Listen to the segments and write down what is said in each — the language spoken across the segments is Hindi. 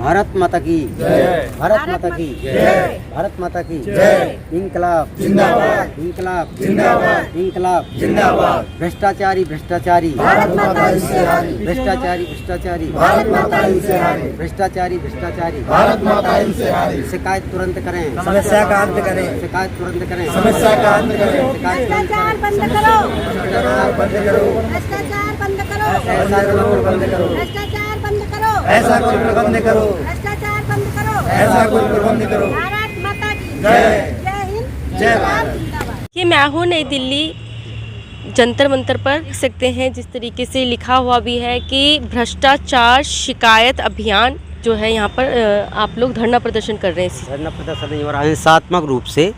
भारत माता की जय, भारत माता की जय, भारत माता की जय, इंकलाब जिंदाबाद, इंकलाब जिंदाबाद, इंकलाब जिंदाबाद, भ्रष्टाचारी भ्रष्टाचारी, भारत माता इससे हारी, भ्रष्टाचारी भ्रष्टाचारी, भारत माता इससे हारी, भ्रष्टाचारी भ्रष्टाचारी, भारत माता इससे हारी, शिकायत तुरंत करें, समस्या का अंत करें, शिकायत तुरंत करें, समस्या का अंत करें, भ्रष्टाचार बंद करो, भ्रष्टाचार बंद करो, भ्रष्टाचार बंद करो, ऐसा करो बंद करो, भ्रष्टाचार बंद करो, ऐसा कोई प्रबंध करो, भ्रष्टाचार बंद करो, ऐसा कोई प्रबंध करो, भारत माता की जय, जय हिंद, जय भारत जिंदाबाद। ये मैं हूँ नई दिल्ली जंतर मंतर पर देख सकते हैं जिस तरीके से लिखा हुआ भी है कि भ्रष्टाचार शिकायत अभियान जो है यहाँ पर आप लोग धरना प्रदर्शन कर रहे हैं। धरना प्रदर्शन नहीं हो रहा है, हिंसात्मक रूप से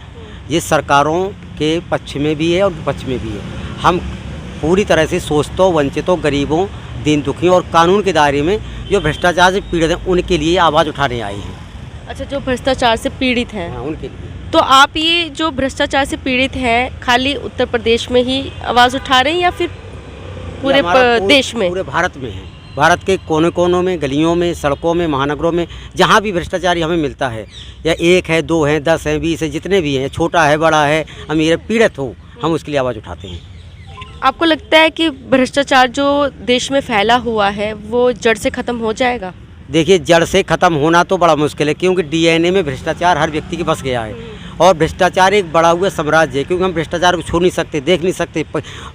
ये सरकारों के पक्ष में भी है और विपक्ष में भी है। हम पूरी तरह से शोषितों, वंचितों, गरीबों, दीन दुखियों और कानून के दायरे में जो भ्रष्टाचार से पीड़ित हैं उनके लिए आवाज़ उठाने आए हैं। अच्छा, जो भ्रष्टाचार से पीड़ित हैं, हाँ, उनके लिए। तो आप ये जो भ्रष्टाचार से पीड़ित हैं खाली उत्तर प्रदेश में ही आवाज़ उठा रहे हैं या फिर पूरे देश में? पूरे भारत में है। भारत के कोने कोनों में, गलियों में, सड़कों में, महानगरों में, जहाँ भी भ्रष्टाचारी हमें मिलता है, या 1 है, 2 है, 10 है, 20 है, जितने भी हैं, छोटा है, बड़ा है, अमीर है, पीड़ित हो, हम उसके लिए आवाज़ उठाते हैं। आपको लगता है कि भ्रष्टाचार जो देश में फैला हुआ है वो जड़ से ख़त्म हो जाएगा? देखिए, जड़ से ख़त्म होना तो बड़ा मुश्किल है, क्योंकि डीएनए में भ्रष्टाचार हर व्यक्ति के बस गया है और भ्रष्टाचार एक बड़ा हुआ साम्राज्य है, क्योंकि हम भ्रष्टाचार को छू नहीं सकते, देख नहीं सकते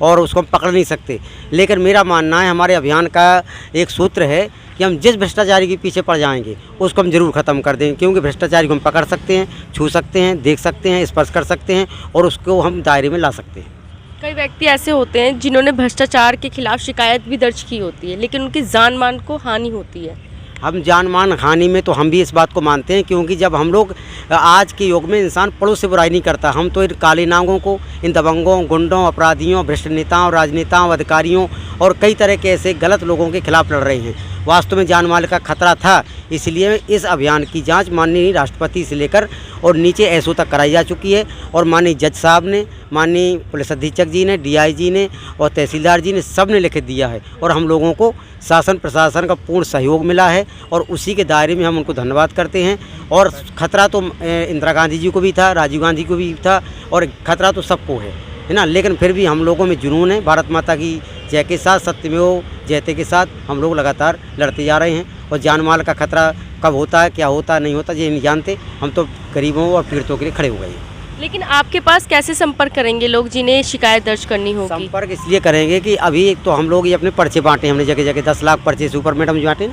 और उसको हम पकड़ नहीं सकते। लेकिन मेरा मानना है, हमारे अभियान का एक सूत्र है कि हम जिस भ्रष्टाचारी के पीछे पड़ जाएंगे उसको हम ज़रूर ख़त्म कर देंगे, क्योंकि भ्रष्टाचारी को हम पकड़ सकते हैं, छू सकते हैं, देख सकते हैं, स्पर्श कर सकते हैं और उसको हम दायरे में ला सकते हैं। कई व्यक्ति ऐसे होते हैं जिन्होंने भ्रष्टाचार के खिलाफ शिकायत भी दर्ज की होती है लेकिन उनकी जान मान को हानि होती है। हम जान मान हानि में तो हम भी इस बात को मानते हैं, क्योंकि जब हम लोग आज के युग में इंसान पड़ोस से बुराई नहीं करता, हम तो इन काले नागों को, इन दबंगों, गुंडों, अपराधियों, भ्रष्ट नेताओं, राजनेताओं, अधिकारियों और कई तरह के ऐसे गलत लोगों के खिलाफ लड़ रहे हैं। वास्तव में जान माल का खतरा था, इसलिए इस अभियान की जांच माननीय राष्ट्रपति से लेकर और नीचे एसओ तक कराई जा चुकी है और माननीय जज साहब ने, माननीय पुलिस अधीक्षक जी ने, डीआईजी ने और तहसीलदार जी ने सब ने लिखित दिया है और हम लोगों को शासन प्रशासन का पूर्ण सहयोग मिला है और उसी के दायरे में हम उनको धन्यवाद करते हैं। और खतरा तो इंदिरा गांधी जी को भी था, राजीव गांधी को भी था और खतरा तो सबको है ना, लेकिन फिर भी हम लोगों में जुनून है। भारत माता की जय के साथ, सत्यमेव जयते के साथ हम लोग लगातार लड़ते जा रहे हैं और जान माल का खतरा कब होता है, क्या होता है, नहीं होता, ये नहीं जानते। हम तो गरीबों और पीड़ितों के लिए खड़े हो गए हैं। लेकिन आपके पास कैसे संपर्क करेंगे लोग जिन्हें शिकायत दर्ज करनी होगी? संपर्क इसलिए करेंगे कि अभी तो हम लोग ये अपने पर्चे बांटे, हमने जगह जगह 10 लाख पर्चे सुपर मैडम बांटे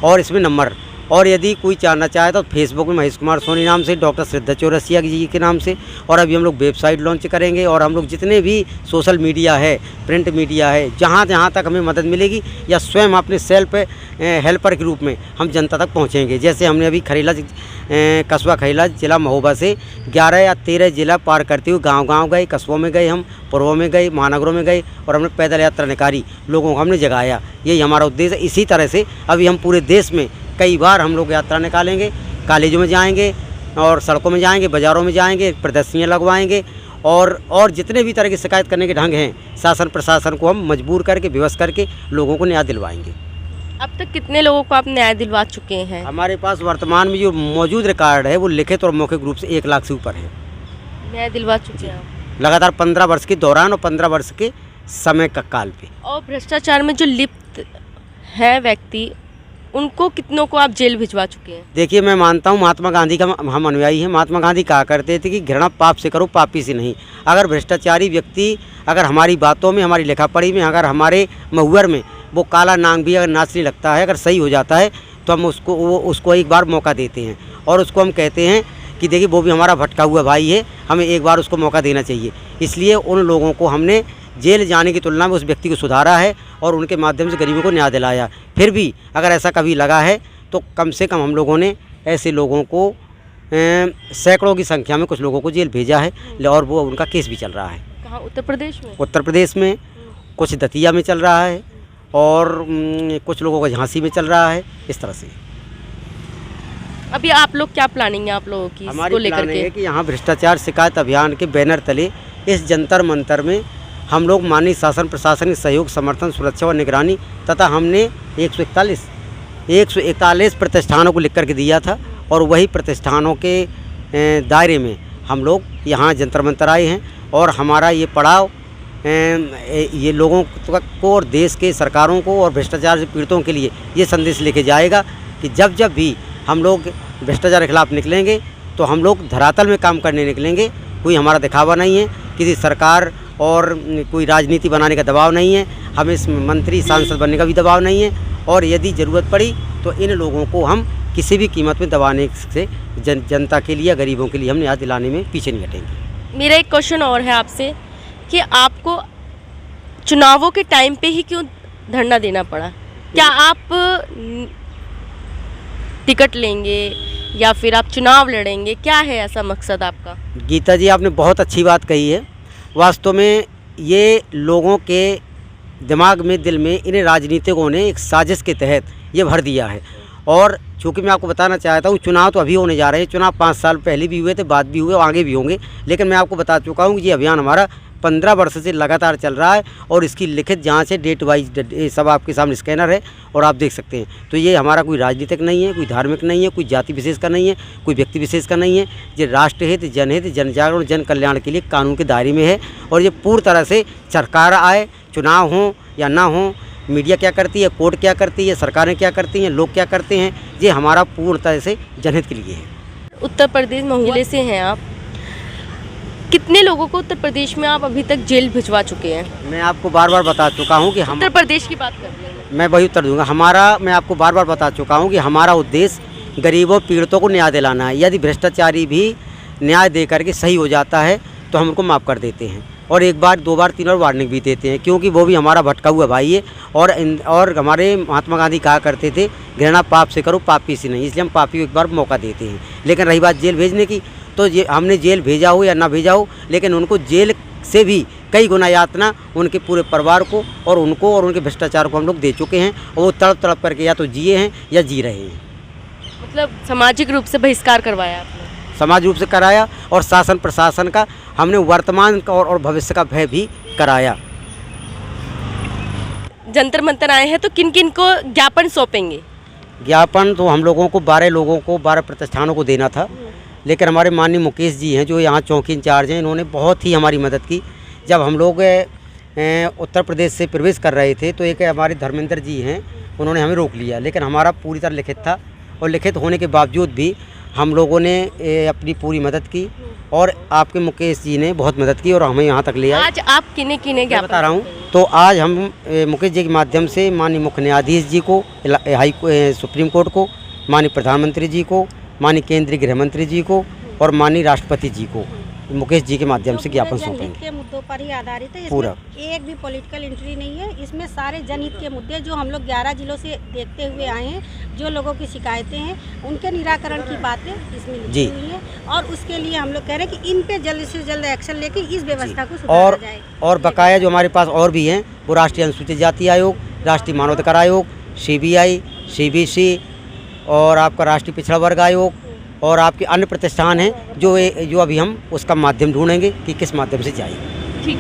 और इसमें नंबर, और यदि कोई जानना चाहे तो फेसबुक में महेश कुमार सोनी नाम से, डॉक्टर श्रद्धा चौरसिया जी के नाम से, और अभी हम लोग वेबसाइट लॉन्च करेंगे और हम लोग जितने भी सोशल मीडिया है, प्रिंट मीडिया है, जहाँ जहाँ तक हमें मदद मिलेगी या स्वयं अपने सेल्फ हेल्पर के रूप में हम जनता तक पहुँचेंगे। जैसे हमने अभी खरेला कस्बा खरेला जिला महोबा से 11 या 13 जिला पार करते हुए गांव-गांव गए, कस्बों में गए, हम पुरवों में गए, महानगरों में गए और हमने पैदल यात्रा निकाली, लोगों को हमने जगाया। यही हमारा उद्देश्य है। इसी तरह से अभी हम पूरे देश में कई बार हम लोग यात्रा निकालेंगे, कॉलेजों में जाएंगे और सड़कों में जाएंगे, बाज़ारों में जाएंगे, प्रदर्शनियाँ लगवाएंगे और जितने भी तरह की शिकायत करने के ढंग हैं, शासन प्रशासन को हम मजबूर करके, विवश करके लोगों को न्याय दिलवाएंगे। अब तक कितने लोगों को आप न्याय दिलवा चुके हैं? हमारे पास वर्तमान में जो मौजूद रिकॉर्ड है वो लिखित और मौखिक रूप से 1 लाख से ऊपर है। न्याय दिलवा चुके हैं लगातार 15 वर्ष के दौरान और 15 वर्ष के समय का काल पे। और भ्रष्टाचार में जो लिप्त है व्यक्ति, उनको कितनों को आप जेल भिजवा चुके हैं? देखिए, मैं मानता हूँ महात्मा गांधी का हम अनुयायी हैं। महात्मा गांधी कहा करते थे कि घृणा पाप से करो, पापी से नहीं। अगर भ्रष्टाचारी व्यक्ति अगर हमारी बातों में, हमारी लिखा पढ़ी में, अगर हमारे महुवर में वो काला नांग भी अगर नाचने लगता है, अगर सही हो जाता है तो हम उसको एक बार मौका देते हैं और उसको हम कहते हैं कि देखिए वो भी हमारा भटका हुआ भाई है, हमें एक बार उसको मौका देना चाहिए। इसलिए उन लोगों को हमने जेल जाने की तुलना में उस व्यक्ति को सुधारा है और उनके माध्यम से गरीबों को न्याय दिलाया। फिर भी अगर ऐसा कभी लगा है तो कम से कम हम लोगों ने ऐसे लोगों को सैकड़ों की संख्या में कुछ लोगों को जेल भेजा है और वो उनका केस भी चल रहा है। कहाँ? उत्तर प्रदेश में? उत्तर प्रदेश में, कुछ दतिया में चल रहा है और कुछ लोगों का झांसी में चल रहा है। इस तरह से अभी आप लोग क्या प्लानिंग है आप लोगों की इसको लेकर के? है कि यहाँ भ्रष्टाचार शिकायत अभियान के बैनर तले इस जंतर मंतर में हम लोग माननीय शासन प्रशासन के सहयोग, समर्थन, सुरक्षा और निगरानी तथा हमने 141 141 प्रतिष्ठानों को लिख करके दिया था और वही प्रतिष्ठानों के दायरे में हम लोग यहाँ जंतर मंतर आए हैं। और हमारा ये पड़ाव ये लोगों को और देश के सरकारों को और भ्रष्टाचार से पीड़ितों के लिए ये संदेश लेके जाएगा कि जब जब भी हम लोग भ्रष्टाचार के खिलाफ निकलेंगे तो हम लोग धरातल में काम करने निकलेंगे। कोई हमारा दिखावा नहीं है, किसी सरकार और कोई राजनीति बनाने का दबाव नहीं है, हमें इस मंत्री सांसद बनने का भी दबाव नहीं है। और यदि ज़रूरत पड़ी तो इन लोगों को हम किसी भी कीमत में दबाने से जनता के लिए, गरीबों के लिए हम न्याय दिलाने में पीछे नहीं हटेंगे। मेरा एक क्वेश्चन और है आपसे कि आपको चुनावों के टाइम पे ही क्यों धरना देना पड़ा? क्या आप टिकट लेंगे या फिर आप चुनाव लड़ेंगे? क्या है ऐसा मकसद आपका? गीता जी, आपने बहुत अच्छी बात कही है। वास्तव में ये लोगों के दिमाग में, दिल में इन्हें राजनीतिकों ने एक साजिश के तहत ये भर दिया है। और चूँकि मैं आपको बताना चाहता हूँ, चुनाव तो अभी होने जा रहे हैं। चुनाव 5 साल पहले भी हुए थे, बाद भी हुए और आगे भी होंगे। लेकिन मैं आपको बता चुका हूँ कि ये अभियान हमारा 15 वर्ष से लगातार चल रहा है और इसकी लिखित जांच है, डेट वाइज सब आपके सामने स्कैनर है और आप देख सकते हैं। तो ये हमारा कोई राजनीतिक नहीं है, कोई धार्मिक नहीं है, कोई जाति विशेष का नहीं है, कोई व्यक्ति विशेष का नहीं है। ये राष्ट्रहित, जनहित, जन जागरण, जन कल्याण के लिए कानून के दायरे में है। और ये पूरी तरह से सरकार आए, चुनाव हों या ना हो, मीडिया क्या करती है, कोर्ट क्या करती है, सरकारें क्या करती हैं, लोग क्या करते हैं, ये हमारा पूर्ण तरह से जनहित के लिए है। उत्तर प्रदेश महिला से हैं आप, कितने लोगों को उत्तर प्रदेश में आप अभी तक जेल भिजवा चुके हैं? मैं आपको बार बार बता चुका हूँ कि हम उत्तर प्रदेश की बात कर रहे हैं। मैं वही उत्तर दूंगा। मैं आपको बार बार बता चुका हूँ कि हमारा उद्देश्य गरीबों पीड़ितों को न्याय दिलाना है। यदि भ्रष्टाचारी भी न्याय दे करके सही हो जाता है तो हम उनको माफ़ कर देते हैं और 1 बार 2 बार 3 बार वार्निंग भी देते हैं, क्योंकि वो भी हमारा भटका हुआ भाई है। और हमारे महात्मा गांधी कहा करते थे, घृणा पाप से करो, पापी से नहीं। इसलिए हम पापी को 1 बार मौका देते हैं। लेकिन रही बात जेल भेजने की, तो ये हमने जेल भेजा हो या ना भेजा हो, लेकिन उनको जेल से भी कई गुना यातना उनके पूरे परिवार को और उनको और उनके भ्रष्टाचार को हम लोग दे चुके हैं। और वो तड़प तड़प करके या तो जिए हैं या जी रहे हैं। मतलब सामाजिक रूप से बहिष्कार करवाया आपने? समाज रूप से कराया और शासन प्रशासन का हमने वर्तमान का और भविष्य का भय भी कराया। जंतर मंतर आए हैं तो किन किन को ज्ञापन सौंपेंगे? ज्ञापन तो हम लोगों को 12 लोगों को, 12 प्रतिष्ठानों को देना था। लेकिन हमारे माननीय मुकेश जी हैं, जो यहाँ चौकी इंचार्ज हैं, इन्होंने बहुत ही हमारी मदद की। जब हम लोग उत्तर प्रदेश से प्रवेश कर रहे थे तो एक हमारे धर्मेंद्र जी हैं, उन्होंने हमें रोक लिया। लेकिन हमारा पूरी तरह लिखित था और लिखित होने के बावजूद भी हम लोगों ने अपनी पूरी मदद की और आपके मुकेश जी ने बहुत मदद की और हमें यहाँ तक ले आए। आज आप किने ज्ञापन बता रहा हूँ, तो आज हम मुकेश जी के माध्यम से माननीय मुख्य न्यायाधीश जी को, सुप्रीम कोर्ट को, माननीय प्रधानमंत्री जी को, माननीय केंद्रीय गृह मंत्री जी को और माननीय राष्ट्रपति जी को मुकेश जी के माध्यम से ज्ञापन सौंपेंगे। के मुद्दों पर ही आधारित है, पूरा एक भी पॉलिटिकल एंट्री नहीं है इसमें। सारे जनहित के मुद्दे जो हम लोग 11 जिलों से देखते हुए आए हैं, जो लोगों की शिकायतें हैं, उनके निराकरण की बातें इसमें लिखी हुई है। और उसके लिए हम लोग कह रहे हैं कि इन पे जल्द से जल्द एक्शन लेके इस व्यवस्था को सुधारा जाए। और बकाया जो हमारे पास और भी हैं, वो राष्ट्रीय अनुसूचित जाति आयोग, राष्ट्रीय मानवाधिकार आयोग, CBI, CBC और आपका राष्ट्रीय पिछड़ा वर्ग आयोग और आपके अन्य प्रतिष्ठान हैं, जो अभी हम उसका माध्यम ढूंढेंगे कि किस माध्यम से जाएंगे। ठीक।